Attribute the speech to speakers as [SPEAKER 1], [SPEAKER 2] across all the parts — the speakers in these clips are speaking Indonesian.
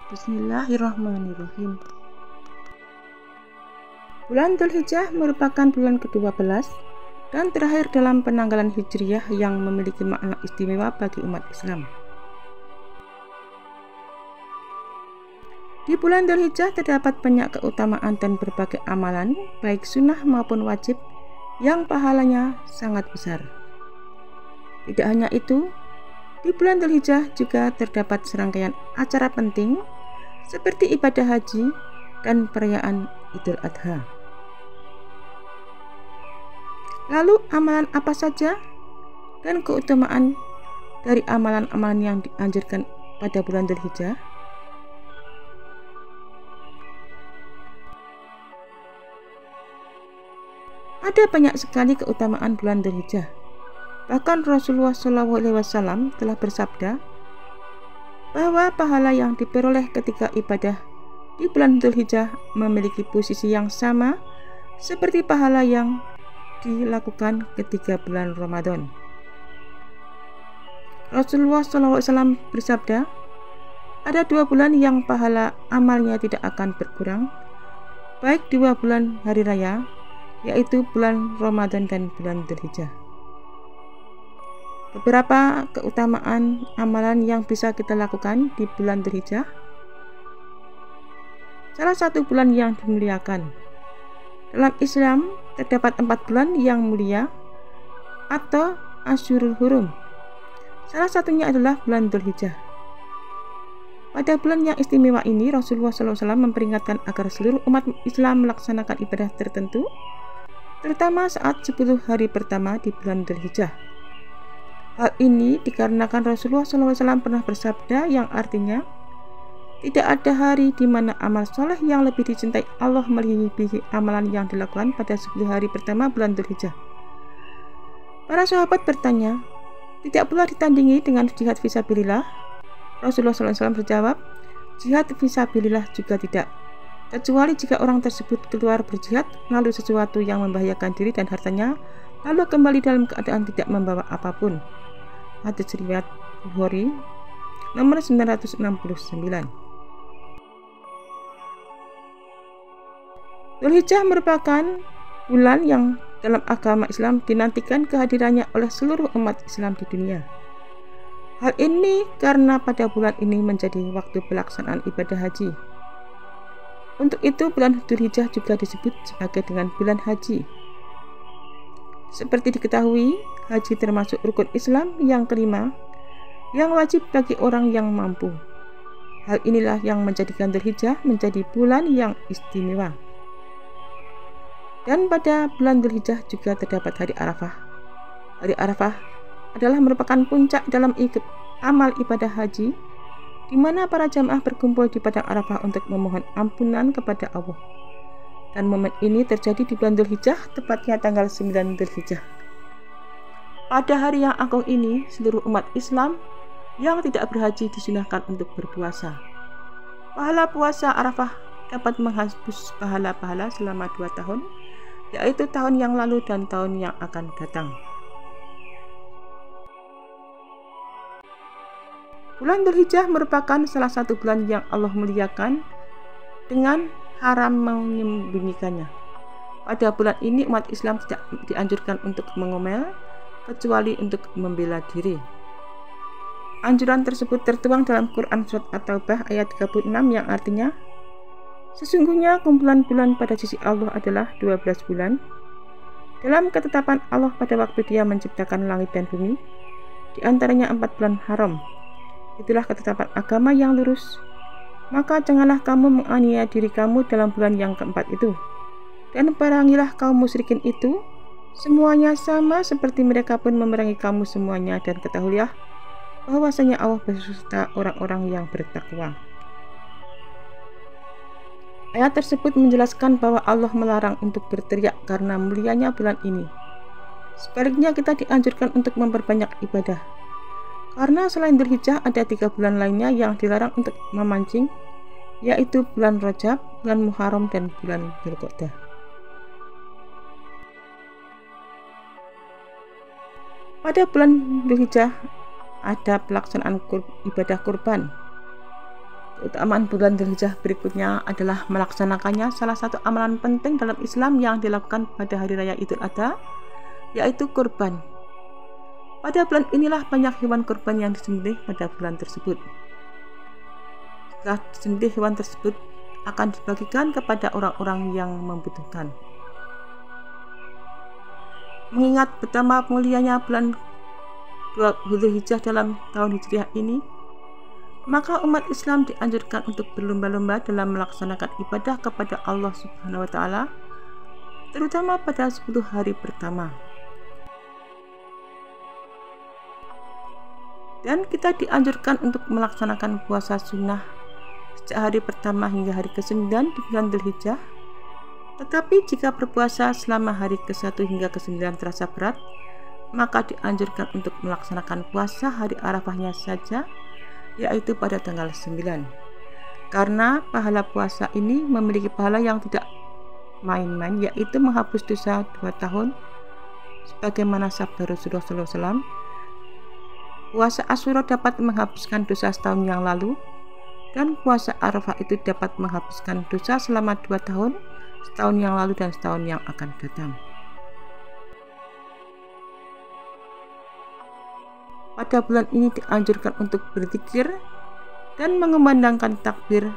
[SPEAKER 1] Bismillahirrahmanirrahim. Bulan Dzulhijjah merupakan bulan ke-12 dan terakhir dalam penanggalan Hijriyah yang memiliki makna istimewa bagi umat Islam. Di bulan Dzulhijjah terdapat banyak keutamaan dan berbagai amalan, baik sunnah maupun wajib, yang pahalanya sangat besar. Tidak hanya itu, di bulan Dzulhijjah juga terdapat serangkaian acara penting seperti ibadah haji dan perayaan Idul Adha. Lalu amalan apa saja dan keutamaan dari amalan-amalan yang dianjurkan pada bulan Dzulhijjah? Ada banyak sekali keutamaan bulan Dzulhijjah. Bahkan Rasulullah SAW telah bersabda bahwa pahala yang diperoleh ketika ibadah di bulan Dzulhijjah memiliki posisi yang sama seperti pahala yang dilakukan ketika bulan Ramadan. Rasulullah SAW bersabda, ada 2 bulan yang pahala amalnya tidak akan berkurang, baik 2 bulan hari raya, yaitu bulan Ramadan dan bulan Dzulhijjah. Beberapa keutamaan amalan yang bisa kita lakukan di bulan Dzulhijjah. Salah satu bulan yang dimuliakan. Dalam Islam terdapat 4 bulan yang mulia atau Asyurul Hurum. Salah satunya adalah bulan Dzulhijjah. Pada bulan yang istimewa ini, Rasulullah SAW memperingatkan agar seluruh umat Islam melaksanakan ibadah tertentu, terutama saat 10 hari pertama di bulan Dzulhijjah. Hal ini dikarenakan Rasulullah SAW pernah bersabda yang artinya, tidak ada hari di mana amal soleh yang lebih dicintai Allah melebihi amalan yang dilakukan pada 10 hari pertama bulan Dzulhijjah. Para sahabat bertanya, tidak pula ditandingi dengan jihad fisabilillah? Rasulullah SAW berjawab, jihad fisabilillah juga tidak, kecuali jika orang tersebut keluar berjihad lalu sesuatu yang membahayakan diri dan hartanya, lalu kembali dalam keadaan tidak membawa apapun. Hadits riwayat Bukhari nomor 969. Dzulhijjah merupakan bulan yang dalam agama Islam dinantikan kehadirannya oleh seluruh umat Islam di dunia. Hal ini karena pada bulan ini menjadi waktu pelaksanaan ibadah haji. Untuk itu bulan Dzulhijjah juga disebut sebagai dengan bulan haji. Seperti diketahui, haji termasuk rukun Islam yang kelima yang wajib bagi orang yang mampu. Hal inilah yang menjadikan Dzulhijjah menjadi bulan yang istimewa. Dan pada bulan Dzulhijjah juga terdapat hari Arafah. Hari Arafah adalah merupakan puncak dalam amal ibadah haji, di mana para jamaah berkumpul di padang Arafah untuk memohon ampunan kepada Allah. Dan momen ini terjadi di bulan Dzulhijjah, tepatnya tanggal 9 Dzulhijjah. Pada hari yang agung ini, seluruh umat Islam yang tidak berhaji disunahkan untuk berpuasa. Pahala puasa Arafah dapat menghapus pahala-pahala selama 2 tahun, yaitu tahun yang lalu dan tahun yang akan datang. Bulan Dzulhijjah merupakan salah satu bulan yang Allah muliakan dengan haram menyembunyikannya. Pada bulan ini umat Islam tidak dianjurkan untuk mengomel, kecuali untuk membela diri. Anjuran tersebut tertuang dalam Quran Surat At-Taubah ayat 36 yang artinya, sesungguhnya kumpulan bulan pada sisi Allah adalah 12 bulan. Dalam ketetapan Allah pada waktu Dia menciptakan langit dan bumi, di antaranya 4 bulan haram. Itulah ketetapan agama yang lurus. Maka janganlah kamu menganiaya diri kamu dalam bulan yang keempat itu. Dan perangilah kaum musyrikin itu, semuanya sama seperti mereka pun memerangi kamu semuanya, dan ketahuilah bahwasanya Allah beserta orang-orang yang bertakwa. Ayat tersebut menjelaskan bahwa Allah melarang untuk berteriak karena mulianya bulan ini. Sebaliknya kita dianjurkan untuk memperbanyak ibadah. Karena selain Dzulhijjah ada 3 bulan lainnya yang dilarang untuk memancing, yaitu bulan Rajab, bulan Muharram, dan bulan Dzulqa'dah. Pada bulan Dzulhijjah ada pelaksanaan ibadah kurban. Keutamaan bulan Dzulhijjah berikutnya adalah melaksanakannya salah satu amalan penting dalam Islam yang dilakukan pada hari raya Idul Adha, yaitu kurban. Pada bulan inilah banyak hewan kurban yang disembelih pada bulan tersebut. Setelah disembelih, hewan tersebut akan dibagikan kepada orang-orang yang membutuhkan. Mengingat betapa mulianya bulan Dzulhijjah dalam tahun Hijriah ini, maka umat Islam dianjurkan untuk berlomba-lomba dalam melaksanakan ibadah kepada Allah Subhanahu wa Ta'ala, terutama pada 10 hari pertama. Dan kita dianjurkan untuk melaksanakan puasa sunnah sejak hari pertama hingga hari ke-9 di bulan Dzulhijjah. Tetapi jika berpuasa selama hari ke-1 hingga ke-9 terasa berat, maka dianjurkan untuk melaksanakan puasa hari Arafahnya saja, yaitu pada tanggal 9. Karena pahala puasa ini memiliki pahala yang tidak main-main, yaitu menghapus dosa 2 tahun, sebagaimana sabda Rasulullah SAW. Puasa Asyura dapat menghapuskan dosa setahun yang lalu, dan puasa Arafah itu dapat menghapuskan dosa selama 2 tahun, setahun yang lalu dan setahun yang akan datang. Pada bulan ini dianjurkan untuk berzikir dan mengumandangkan takbir.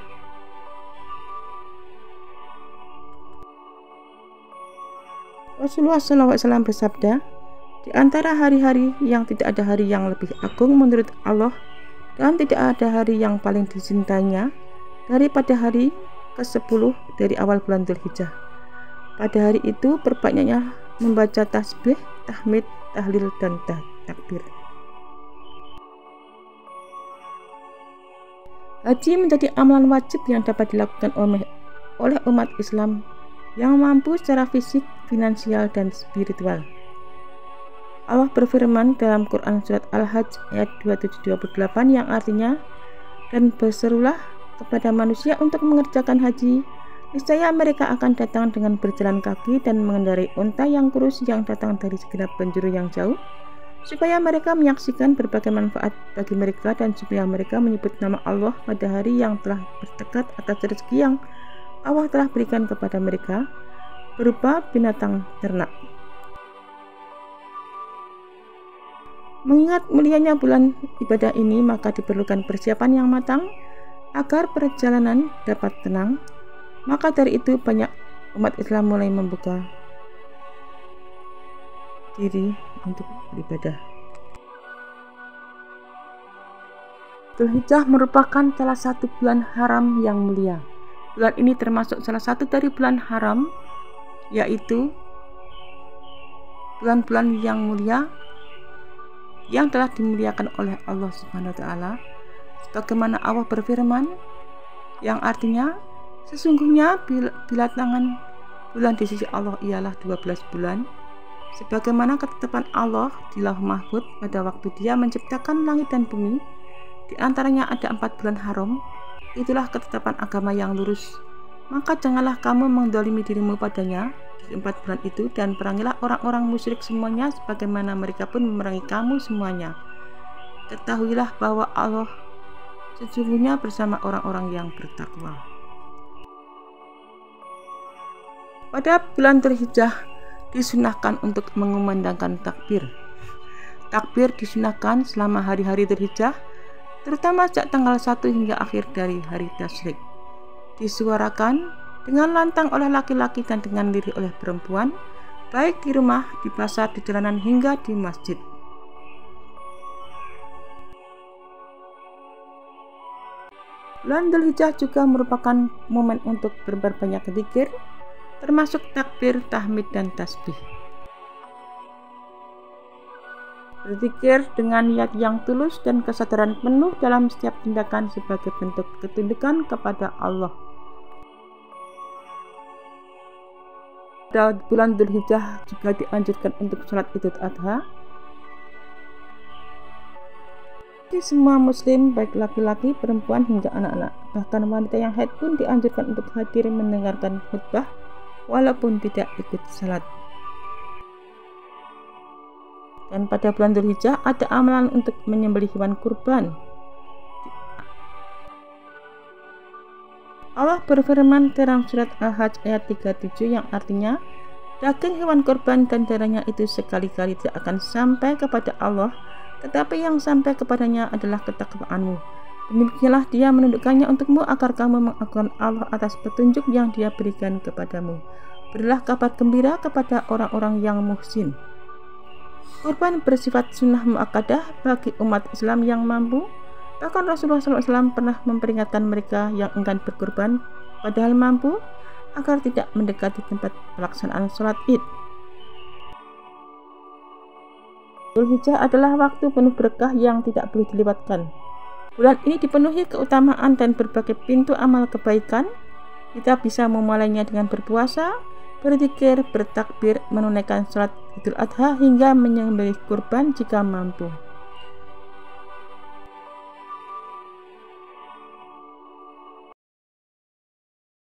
[SPEAKER 1] Rasulullah SAW bersabda, di antara hari-hari yang tidak ada hari yang lebih agung menurut Allah dan tidak ada hari yang paling dicintainya daripada hari ke-10 dari awal bulan Dzulhijjah. Pada hari itu perbanyaknya membaca tasbih, tahmid, tahlil, dan takbir. Haji menjadi amalan wajib yang dapat dilakukan oleh umat Islam yang mampu secara fisik, finansial, dan spiritual. Allah berfirman dalam Quran Surat Al-Hajj ayat 27-28 yang artinya, dan berserulah kepada manusia untuk mengerjakan haji, niscaya mereka akan datang dengan berjalan kaki dan mengendarai unta yang kurus yang datang dari segenap penjuru yang jauh, supaya mereka menyaksikan berbagai manfaat bagi mereka dan supaya mereka menyebut nama Allah pada hari yang telah bertekad atas rezeki yang Allah telah berikan kepada mereka berupa binatang ternak. Mengingat mulianya bulan ibadah ini, maka diperlukan persiapan yang matang agar perjalanan dapat tenang. Maka dari itu banyak umat Islam mulai membuka diri untuk beribadah. Dzulhijjah merupakan salah satu bulan haram yang mulia. Bulan ini termasuk salah satu dari bulan haram, yaitu bulan-bulan yang mulia yang telah dimuliakan oleh Allah Subhanahu wa Ta'ala, sebagaimana Allah berfirman yang artinya, sesungguhnya bilangan bulan di sisi Allah ialah 12 bulan, sebagaimana ketetapan Allah di Lauh Mahfuz pada waktu Dia menciptakan langit dan bumi. Di antaranya ada 4 bulan haram. Itulah ketetapan agama yang lurus. Maka janganlah kamu mendolimi dirimu padanya di 4 bulan itu, dan perangilah orang-orang musyrik semuanya sebagaimana mereka pun memerangi kamu semuanya. Ketahuilah bahwa Allah sesungguhnya bersama orang-orang yang bertakwa. Pada bulan Dzulhijjah disunahkan untuk mengumandangkan takbir. Takbir disunahkan selama hari-hari Dzulhijjah, terutama sejak tanggal 1 hingga akhir dari hari tasyrik. Disuarakan dengan lantang oleh laki-laki dan dengan lirih oleh perempuan, baik di rumah, di pasar, di jalanan, hingga di masjid. Bulan Dzulhijjah juga merupakan momen untuk berbanyak zikir, termasuk takbir, tahmid, dan tasbih. Berzikir dengan niat yang tulus dan kesadaran penuh dalam setiap tindakan sebagai bentuk ketundukan kepada Allah. Pada bulan Dzulhijjah juga dianjurkan untuk sholat Idul Adha. Semua muslim, baik laki-laki, perempuan, hingga anak-anak, bahkan wanita yang haid pun dianjurkan untuk hadir mendengarkan khutbah walaupun tidak ikut salat. Dan pada bulan Dzulhijjah ada amalan untuk menyembelih hewan kurban. Allah berfirman dalam surat Al-Hajj ayat 37 yang artinya, daging hewan kurban dan darahnya itu sekali-kali tidak akan sampai kepada Allah, tetapi yang sampai kepadanya adalah ketakwaanmu. Demikianlah dia menundukkannya untukmu agar kamu mengagungkan Allah atas petunjuk yang dia berikan kepadamu. Berilah kabar gembira kepada orang-orang yang muhsin. Kurban bersifat sunnah muakkadah bagi umat Islam yang mampu. Bahkan Rasulullah SAW pernah memperingatkan mereka yang enggan berkurban padahal mampu agar tidak mendekati tempat pelaksanaan sholat Id. Dzulhijjah adalah waktu penuh berkah yang tidak boleh dilewatkan. Bulan ini dipenuhi keutamaan dan berbagai pintu amal kebaikan. Kita bisa memulainya dengan berpuasa, berzikir, bertakbir, menunaikan sholat Idul Adha hingga menyembelih kurban jika mampu.